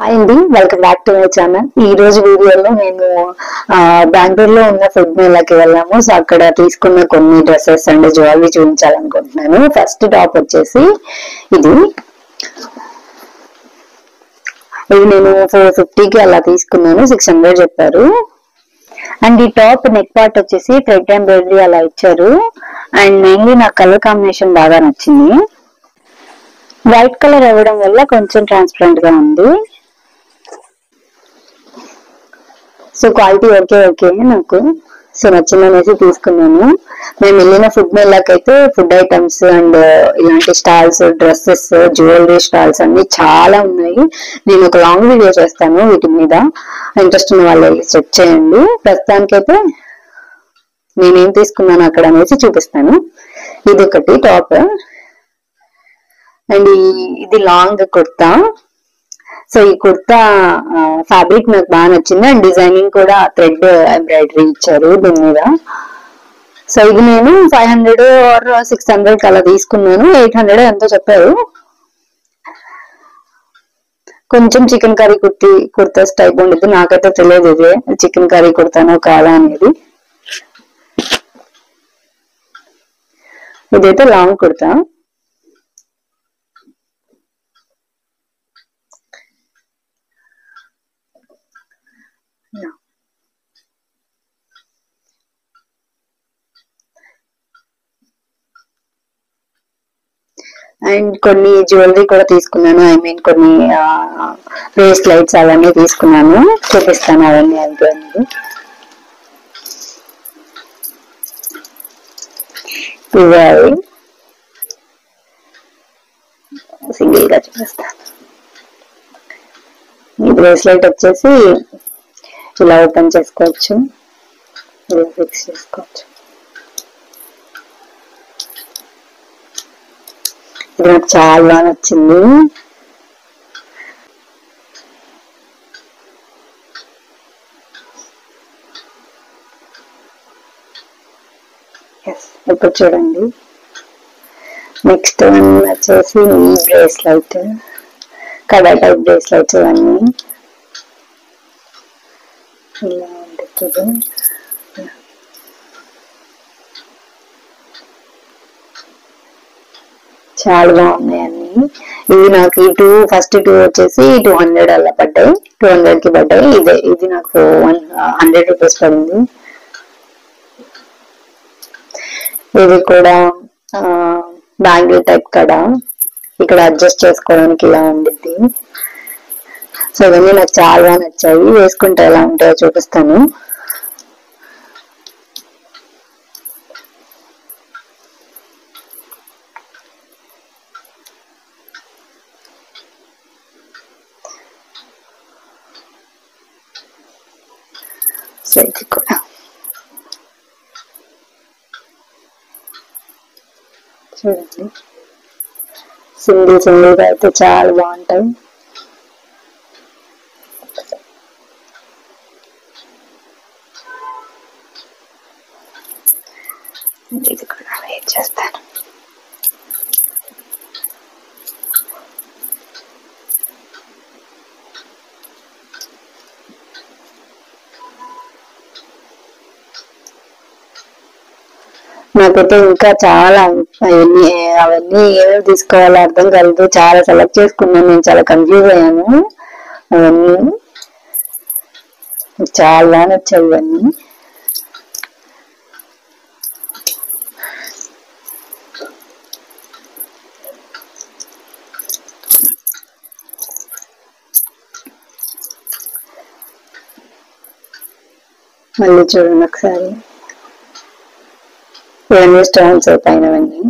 Hi అండి, welcome back to my channel. ఈ రోజు వీడియోలో నేను బెంగళూరులో ఉన్న ఫుడ్ మేళాకి వెళ్ళాము. సో అక్కడ తీసుకున్న కొన్ని డ్రెస్సెస్ అండ్ జ్యువెలరీ చూపించాలనుకుంటున్నాను. ఫస్ట్ టాప్ వచ్చేసి ఇది ఇది నేను 450కి అలా తీసుకున్నాను. 600 చెప్పారు. అండ్ ఈ టాప్ నెక్ పార్ట్ వచ్చేసి థ్రెడ్ ఎంబ్రాయిడరీ అలా ఇచ్చారు. అండ్ మెయిన్లీ నాకు కలర్ కాంబినేషన్ బాగా నచ్చింది. వైట్ కలర్ అవ్వడం వల్ల కొంచెం ట్రాన్స్పరెంట్ గా ఉంది. సో క్వాలిటీ ఓకే నాకు సో నచ్చిందనేసి తీసుకున్నాను. మేము వెళ్ళిన ఫుడ్ మేళాకైతే ఫుడ్ ఐటమ్స్ అండ్ ఇలాంటి స్టాల్స్, డ్రెస్సెస్, జ్యువెలరీ స్టాల్స్ అన్ని చాలా ఉన్నాయి. నేను ఒక లాంగ్ వీడియో చేస్తాను వీటి మీద. ఇంట్రెస్ట్ ఉన్న వాళ్ళు వెళ్ళి చెక్ చేయండి. ప్రస్తుతానికైతే నేనేం తీసుకున్నాను అక్కడ అనేసి చూపిస్తాను. ఇది ఒకటి టాప్ అండ్ ఇది లాంగ్ కుర్తా. సో ఈ కుర్తా ఫ్యాబ్రిక్ నాకు బాగా నచ్చింది అండ్ డిజైనింగ్ కూడా థ్రెడ్ ఎంబ్రాయిడరీ ఇచ్చారు దీని మీద. సో ఇది నేను 500 ఆర్ 600 అలా తీసుకున్నాను. 800 ఎంతో చెప్పారు. కొంచెం చికెన్ కర్రీ కుర్తాస్ టైప్ ఉండేది. నాకైతే తెలియదు ఇదే చికెన్ కర్రీ కుర్తానో కాదా అనేది. ఇదైతే లాంగ్ కుర్తా. అండ్ కొన్ని జ్యువెలరీ కూడా తీసుకున్నాను. ఐ మీన్ కొన్ని బ్రేస్లైట్స్ అవన్నీ తీసుకున్నాను. చూపిస్తాను అవన్నీ అంతే అండి. ఇవి సింగిల్ గా చూపిస్తాను. ఈ బ్రేస్లైట్ వచ్చేసి ఇలా ఓపెన్ చేసుకోవచ్చు, ఇలా ఫిక్స్ చేసుకోవచ్చు. ఇది నాకు చాలా బాగా నచ్చింది. ఇప్పుడు చూడండి. నెక్స్ట్ వన్ వచ్చేసి ఈ బ్రేస్లైట్, కడా టైప్ బ్రేస్లైట్స్ ఇవన్నీ ఇలా ఉంటుంది. చాలా బాగున్నాయి అన్ని. ఇవి నాకు ఈ ఫస్ట్ టూ వచ్చేసి 200 అలా పడ్డాయి. 200 కి పడ్డాయి. ఇది నాకు 100 రూపీస్ పడింది. ఇది కూడా బ్యాంగిల్ టైప్ కదా, ఇక్కడ అడ్జస్ట్ చేసుకోవడానికి ఇలా ఉండిద్ది. సో ఇవన్నీ నాకు చాలా బాగా నచ్చాయి. వేసుకుంటే ఎలా ఉంటాయో చూపిస్తాను. సో ఇది కూడా చూడండి, సింగిల్ గా అయితే చాలా బాగుంటాయి. ఇది కూడా వెయిట్ చేస్తాను. నాకైతే ఇంకా చాలా అవన్నీ ఏమేమి తీసుకోవాలో అర్థం కాలేదు. చాలా సెలెక్ట్ చేసుకున్నాను. నేను చాలా కన్ఫ్యూజ్ అయ్యాను. అవన్నీ చాలా బాగా నచ్చాయి. ఇవన్నీ మళ్ళీ చూడండి ఒకసారి. ఇవన్నీ స్టోన్స్ పైనవన్నీ.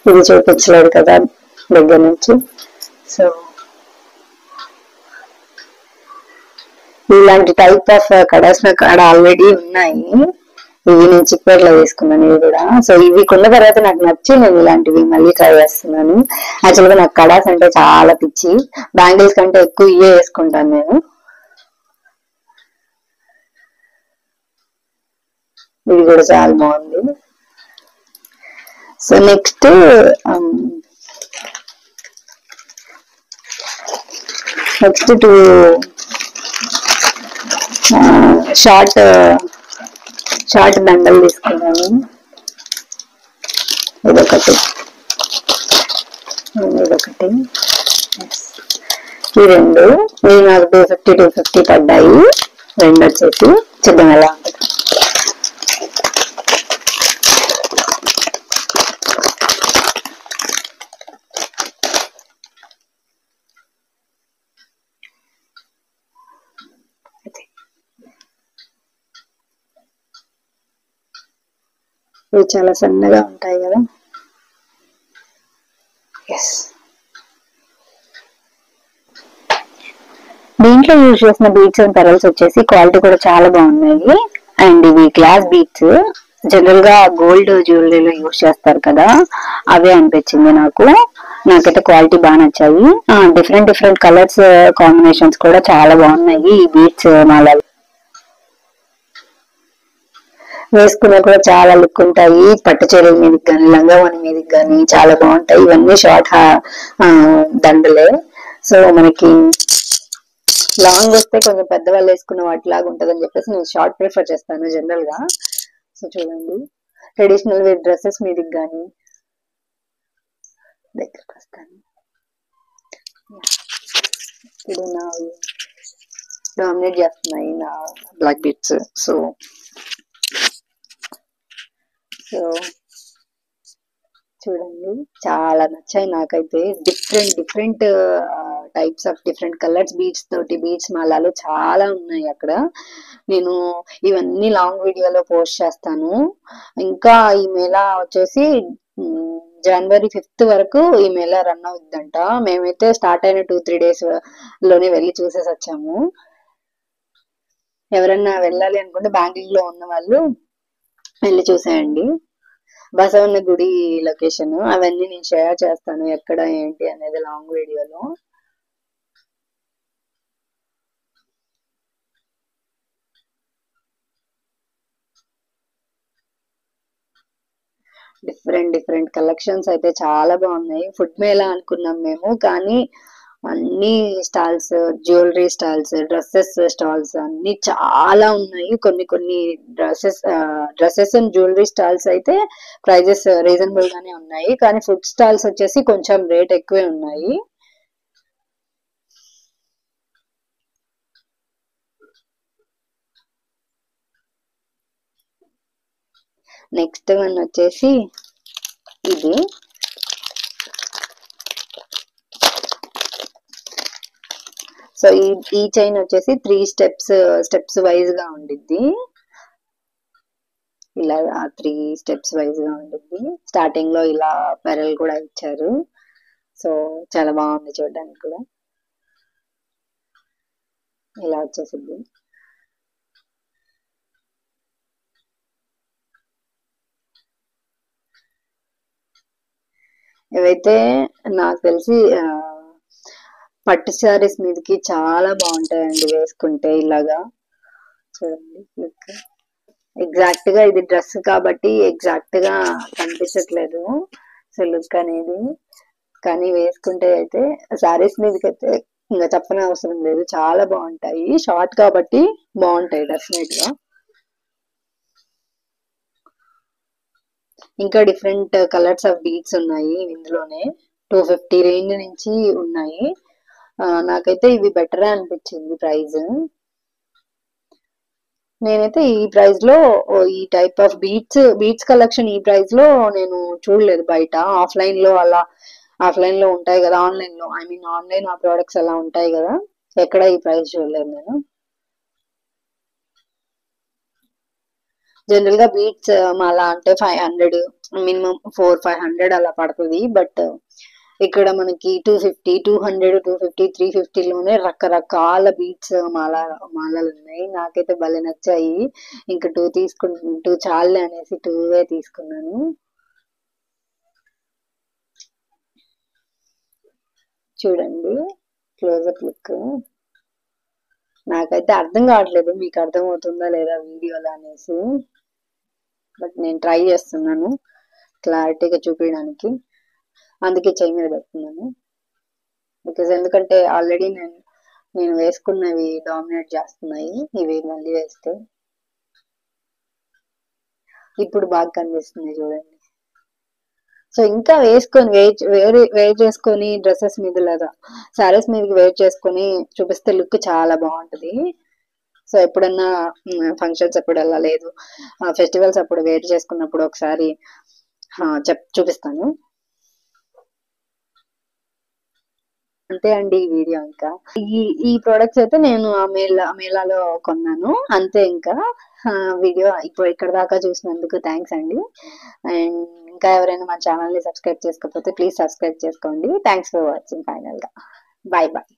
ఇది చూపించలేదు కదా దగ్గర నుంచి. సో ఇలాంటి టైప్ ఆఫ్ కడాస్ నాకు అక్కడ ఆల్రెడీ ఉన్నాయి. ఇవి నేను చిప్పేట్లో తీసుకున్నాను ఇవి కూడా. సో ఇవి కొన్న తర్వాత నాకు నచ్చి నేను ఇలాంటివి మళ్ళీ ట్రై చేస్తున్నాను. యాక్చువల్గా నాకు కడాస్ అంటే చాలా పిచ్చి. బ్యాంగిల్స్ కంటే ఎక్కువ ఇవే వేసుకుంటాను నేను. ఇది కూడా చాలా బాగుంది. So next next two short short దండలు తీసుకున్నాను. ఇదొకటి ఇదొకటి. ఈ రెండు ఇవి నాకు 250 పడ్డాయి. రెండు వచ్చేసి చూద్దాం ఎలా ఉంటుంది. ఇవి చాలా సన్నగా ఉంటాయి కదా. ఎస్, దీంట్లో యూజ్ చేసిన బీట్స్ అండ్ పెరల్స్ వచ్చేసి క్వాలిటీ కూడా చాలా బాగున్నాయి. అండ్ ఇవి గ్లాస్ బీట్స్, జనరల్ గా గోల్డ్ జ్యువెలరీలో యూజ్ చేస్తారు కదా, అవే అనిపించింది నాకు. నాకైతే క్వాలిటీ బాగా నచ్చాయి. డిఫరెంట్ డిఫరెంట్ కలర్స్ కాంబినేషన్స్ కూడా చాలా బాగున్నాయి. ఈ బీట్స్ మాలలు వేసుకున్నా కూడా చాలా లుక్ ఉంటాయి. పట్టు చీరల మీదకి కానీ లంగావని మీదకి కానీ చాలా బాగుంటాయి. ఇవన్నీ షార్ట్ దండలే. సో మనకి లాంగ్ వస్తే కొంచెం పెద్దవాళ్ళు వేసుకున్న వాటిలాగా ఉంటదని చెప్పేసి నేను షార్ట్ ప్రిఫర్ చేస్తాను జనరల్ గా. సో చూడండి, ట్రెడిషనల్ వేర్ డ్రెస్సెస్ మీదకి కానీ దగ్గరకు వస్తాను. ఇప్పుడు నా డామినేట్ చేస్తున్నాయి నా బ్లాక్ బీట్స్. సో చూడండి, చాలా నచ్చాయి నాకైతే. Different different types of different colours beads తోటి బీడ్స్ మాలాలు చాలా ఉన్నాయి అక్కడ. నేను ఇవన్నీ లాంగ్ వీడియోలో పోస్ట్ చేస్తాను. ఇంకా ఈ మేళా వచ్చేసి జనవరి 5th వరకు ఈ మేళా రన్ అవుతుందంట. మేమైతే స్టార్ట్ అయిన 2-3 days లోనే వెళ్ళి చూసేసి వచ్చాము. ఎవరన్నా వెళ్ళాలి అనుకుంటే బెంగళూరు లో ఉన్న వాళ్ళు వెళ్ళి చూసేయండి. బసవన్న గుడి లొకేషన్ అవన్నీ నేను షేర్ చేస్తాను, ఎక్కడ ఏంటి అనేది లాంగ్ వీడియోలో. డిఫరెంట్ డిఫరెంట్ కలెక్షన్స్ అయితే చాలా బాగున్నాయి. ఫుడ్ మేళా అనుకున్నాం మేము, కానీ అన్ని stalls, jewellery stalls, dresses stalls అన్ని చాలా ఉన్నాయి. కొన్ని కొన్ని డ్రెస్సెస్ అండ్ జ్యువెలరీ స్టాల్స్ అయితే ప్రైజెస్ రీజనబుల్ గానే ఉన్నాయి, కానీ ఫుడ్ స్టాల్స్ వచ్చేసి కొంచెం రేట్ ఎక్కువే ఉన్నాయి. నెక్స్ట్ వన్ వచ్చేసి ఇది. సో ఈ చైన్ వచ్చేసి 3 స్టెప్స్ వైజ్ గా ఉండిద్ది. ఇలా 3 స్టెప్స్ వైజ్ గా ఉండిద్ది. స్టార్టింగ్ లో ఇలా పెరల్ కూడా ఇచ్చారు. సో చాలా బాగుంది చూడడానికి కూడా. ఇలా వచ్చేసింది. ఇవైతే నాకు తెలిసి పట్టు శారీస్ మీదకి చాలా బాగుంటాయండి వేసుకుంటే. ఇలాగా చూడండి లుక్. ఎగ్జాక్ట్ గా ఇది డ్రెస్ కాబట్టి ఎగ్జాక్ట్ గా కనిపించట్లేదు సో లుక్ అనేది, కానీ వేసుకుంటే అయితే శారీస్ మీదకి అయితే ఇంకా చెప్పని అవసరం లేదు, చాలా బాగుంటాయి. షార్ట్ కాబట్టి బాగుంటాయి డెఫినెట్ గా. ఇంకా డిఫరెంట్ కలర్స్ ఆఫ్ బీడ్స్ ఉన్నాయి ఇందులోనే. 250 రేంజ్ నుంచి ఉన్నాయి. నాకైతే ఇవి బెటర్ అనిపించింది ప్రైస్. నేనైతే ఈ ప్రైస్ లో ఈ టైప్ ఆఫ్ బీట్స్ కలెక్షన్ ఈ ప్రైస్ లో నేను చూడలేదు బయట. ఆఫ్లైన్ లో అలా, ఆఫ్లైన్ లో ఉంటాయి కదా, ఆన్లైన్ లో, ఐ మీన్ ఆన్లైన్ ఆ ప్రోడక్ట్స్ అలా ఉంటాయి కదా, ఎక్కడ ఈ ప్రైస్ చూడలేదు నేను. జనరల్ గా బీట్స్ అలా అంటే 500, మినిమం 400-500 అలా పడుతుంది. బట్ ఇక్కడ మనకి 250, 200, 250, 350 లోనే రకరకాల బీట్స్ మాలలు ఉన్నాయి. నాకైతే భలే నచ్చాయి. ఇంకా 2 చాలే అనేసి 2 తీసుకున్నాను. చూడండి క్లోజప్ లుక్. నాకైతే అర్థం కావట్లేదు మీకు అర్థం అవుతుందా లేదా వీడియోలో అనేసి, బట్ నేను ట్రై చేస్తున్నాను క్లారిటీగా చూపించడానికి, అందుకే చెయ్యి మీద పెడుతున్నాను. బికాజ్ ఎందుకంటే ఆల్రెడీ నేను నేను వేసుకున్నవి డామినేట్ చేస్తున్నాయి. ఇవి మళ్ళీ వేస్తే ఇప్పుడు బాగా కనిపిస్తుంది చూడండి. సో ఇంకా వేసుకొని వేర్ చేసుకొని డ్రెస్సెస్ మీద లేదా శారీస్ మీదకి వేర్ చేసుకొని చూపిస్తే లుక్ చాలా బాగుంటది. సో ఎప్పుడన్నా ఫంక్షన్స్ ఎప్పుడు వెళ్ళలేదు, ఫెస్టివల్స్ అప్పుడు వేర్ చేసుకున్నప్పుడు ఒకసారి చూపిస్తాను. అంతే అండి ఈ వీడియో. ఇంకా ఈ ప్రొడక్ట్స్ అయితే నేను ఆ మేళాలో కొన్నాను అంతే. ఇంకా వీడియో ఇప్పుడు ఇక్కడ దాకా చూసినందుకు థ్యాంక్స్ అండి. అండ్ ఇంకా ఎవరైనా మా ఛానల్ ని సబ్స్క్రైబ్ చేసుకోకపోతే ప్లీజ్ సబ్స్క్రైబ్ చేసుకోండి. Thanks for watching. ఫైనల్ గా బాయ్ బాయ్.